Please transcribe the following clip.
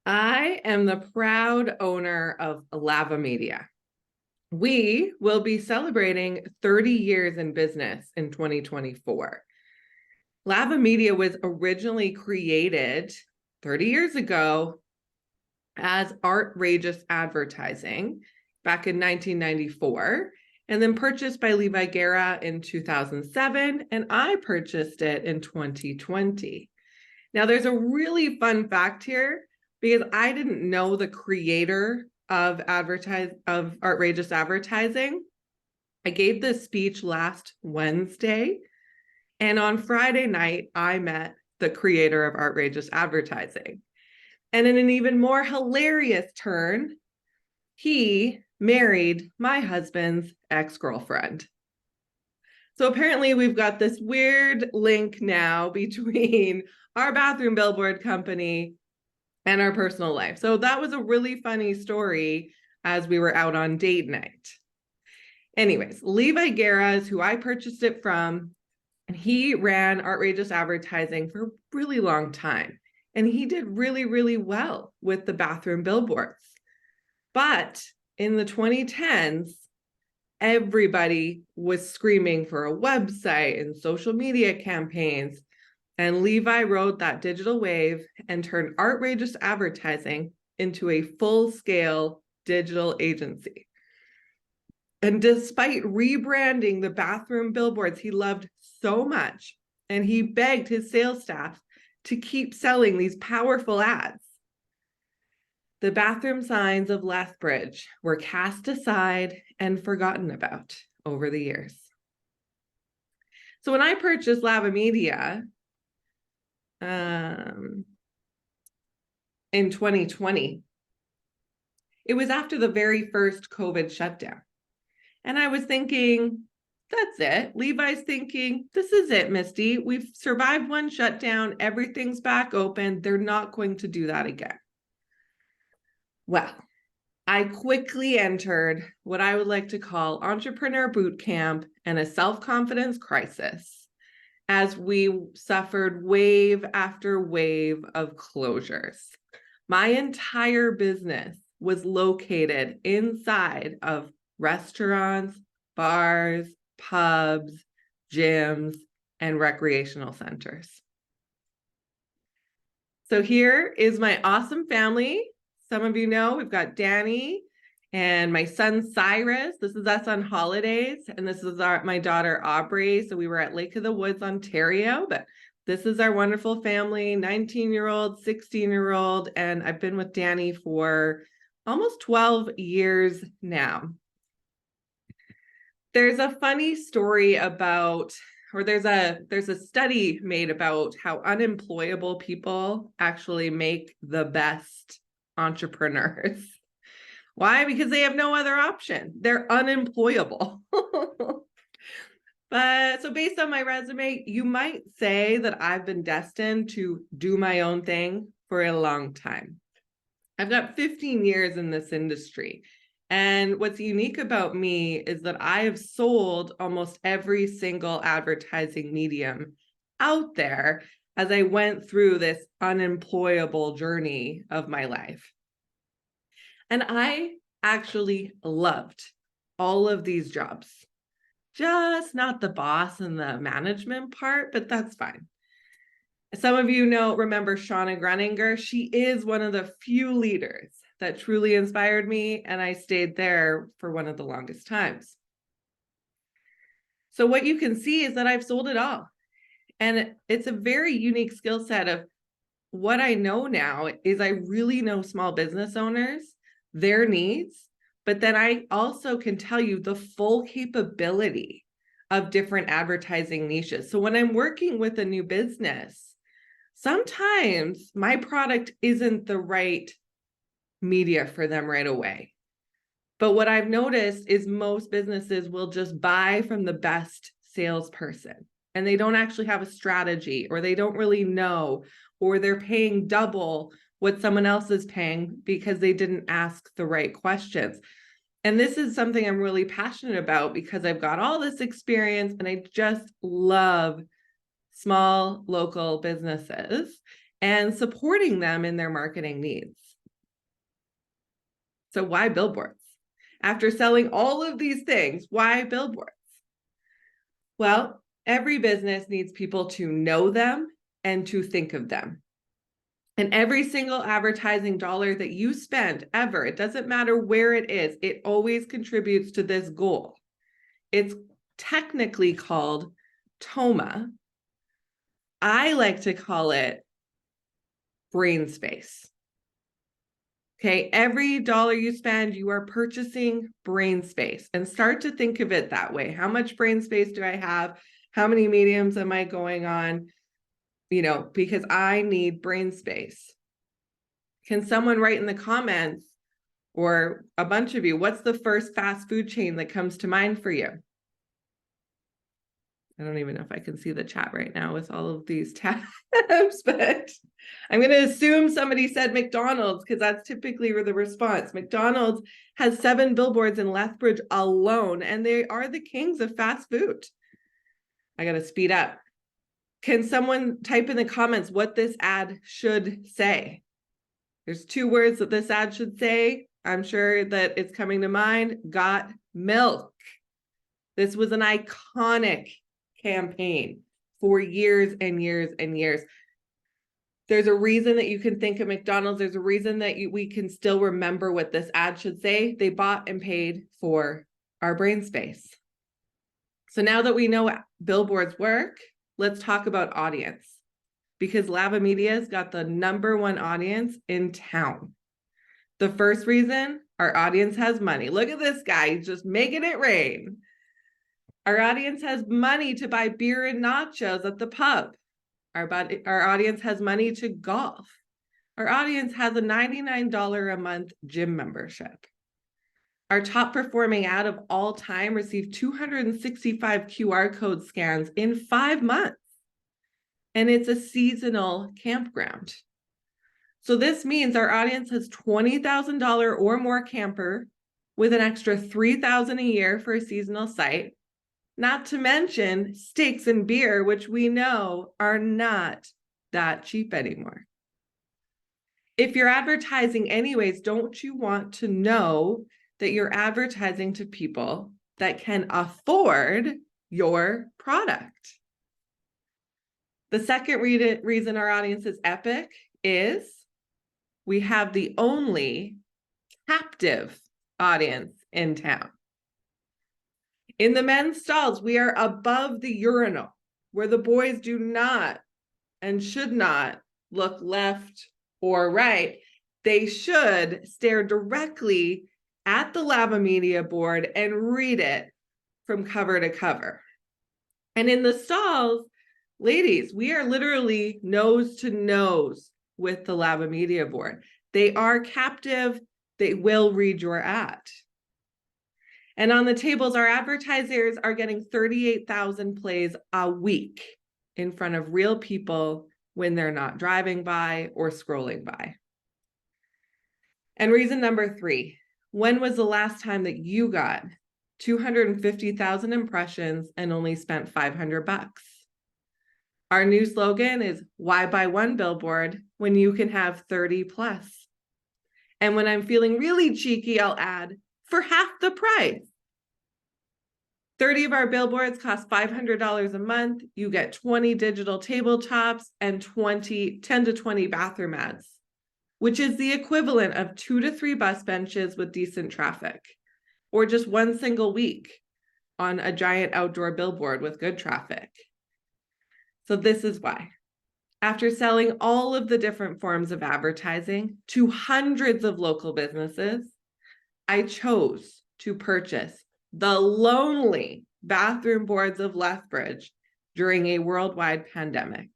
I am the proud owner of Lavamedia. We will be celebrating 30 years in business in 2024. Lavamedia was originally created 30 years ago as Artrageous Advertising back in 1994, and then purchased by Levi Guerra in 2007, and I purchased it in 2020. Now, there's a really fun fact here because I didn't know the creator of Artrageous Advertising. I gave this speech last Wednesday, and on Friday night, I met the creator of Artrageous Advertising. And in an even more hilarious turn, he married my husband's ex-girlfriend. So apparently we've got this weird link now between our bathroom billboard company and our personal life. So that was a really funny story as we were out on date night. Anyways, Levi Guerra is who I purchased it from, and he ran Artrageous Advertising for a really long time. And he did really, really well with the bathroom billboards. But in the 2010s, everybody was screaming for a website and social media campaigns. And Levi rode that digital wave and turned Artrageous Advertising into a full-scale digital agency. And despite rebranding the bathroom billboards he loved so much, and he begged his sales staff to keep selling these powerful ads, the bathroom signs of Lethbridge were cast aside and forgotten about over the years. So when I purchased Lavamedia in 2020, it was after the very first COVID shutdown. And I was thinking, that's it. Levi's thinking, this is it, Misty. We've survived one shutdown. Everything's back open. They're not going to do that again. Well, I quickly entered what I would like to call entrepreneur boot camp and a self-confidence crisis as we suffered wave after wave of closures. My entire business was located inside of restaurants, bars, pubs, gyms, and recreational centers. So here is my awesome family. Some of you know we've got Danny and my son Cyrus. This is us on holidays, and this is my daughter Aubrey. So we were at Lake of the Woods, Ontario, but this is our wonderful family, 19-year-old, 16-year-old, and I've been with Danny for almost 12 years now. There's a funny story about, or there's a study made about how unemployable people actually make the best entrepreneurs. Why? Because they have no other option. They're unemployable. But so based on my resume, you might say that I've been destined to do my own thing for a long time. I've got 15 years in this industry. And what's unique about me is that I have sold almost every single advertising medium out there as I went through this unemployable journey of my life. And I actually loved all of these jobs, just not the boss and the management part, but that's fine. Some of you remember Shauna Gruninger. She is one of the few leaders that truly inspired me, and I stayed there for one of the longest times. So what you can see is that I've sold it all. And it's a very unique skill set of what I know now is I really know small business owners, their needs, but then I also can tell you the full capability of different advertising niches. So when I'm working with a new business, sometimes my product isn't the right media for them right away. But what I've noticed is most businesses will just buy from the best salesperson, and they don't actually have a strategy, or they don't really know, or they're paying double what someone else is paying because they didn't ask the right questions. And this is something I'm really passionate about because I've got all this experience and I just love small local businesses and supporting them in their marketing needs. So why billboards? After selling all of these things, why billboards? Well, every business needs people to know them and to think of them. And every single advertising dollar that you spend ever, it doesn't matter where it is, it always contributes to this goal. It's technically called TOMA. I like to call it brain space. Okay, every dollar you spend, you are purchasing brain space, and start to think of it that way. How much brain space do I have? How many mediums am I going on? Because I need brain space. Can someone write in the comments, or a bunch of you, what's the first fast food chain that comes to mind for you? I don't even know if I can see the chat right now with all of these tabs, but I'm going to assume somebody said McDonald's because that's typically the response. McDonald's has 7 billboards in Lethbridge alone, and they are the kings of fast food. I got to speed up. Can someone type in the comments what this ad should say? There's 2 words that this ad should say. I'm sure that it's coming to mind. Got milk. This was an iconic campaign for years and years and years. There's a reason that you can think of McDonald's. There's a reason that we can still remember what this ad should say. They bought and paid for our brain space. So now that we know billboards work, let's talk about audience, because Lavamedia's got the #1 audience in town. The first reason, our audience has money. Look at this guy, he's just making it rain. Our audience has money to buy beer and nachos at the pub. Our audience has money to golf. Our audience has a $99 a month gym membership. Our top performing ad of all time received 265 QR code scans in 5 months. And it's a seasonal campground. So this means our audience has $20,000 or more camper with an extra $3,000 a year for a seasonal site. Not to mention steaks and beer, which we know are not that cheap anymore. If you're advertising anyways, don't you want to know that you're advertising to people that can afford your product? The second reason our audience is epic is we have the only captive audience in town. In the men's stalls, we are above the urinal, where the boys do not and should not look left or right. They should stare directly at the Lavamedia board and read it from cover to cover. And in the stalls, ladies, we are literally nose to nose with the Lavamedia board. They are captive. They will read your ad. And on the tables, our advertisers are getting 38,000 plays a week in front of real people when they're not driving by or scrolling by. And reason number 3, when was the last time that you got 250,000 impressions and only spent $500? Our new slogan is, why buy one billboard when you can have 30 plus? And when I'm feeling really cheeky, I'll add, for half the price. 30 of our billboards cost $500 a month. You get 20 digital tabletops and 10 to 20 bathroom ads, which is the equivalent of 2 to 3 bus benches with decent traffic, or just one single week on a giant outdoor billboard with good traffic. So this is why. After selling all of the different forms of advertising to hundreds of local businesses, I chose to purchase the lonely bathroom boards of Lethbridge during a worldwide pandemic.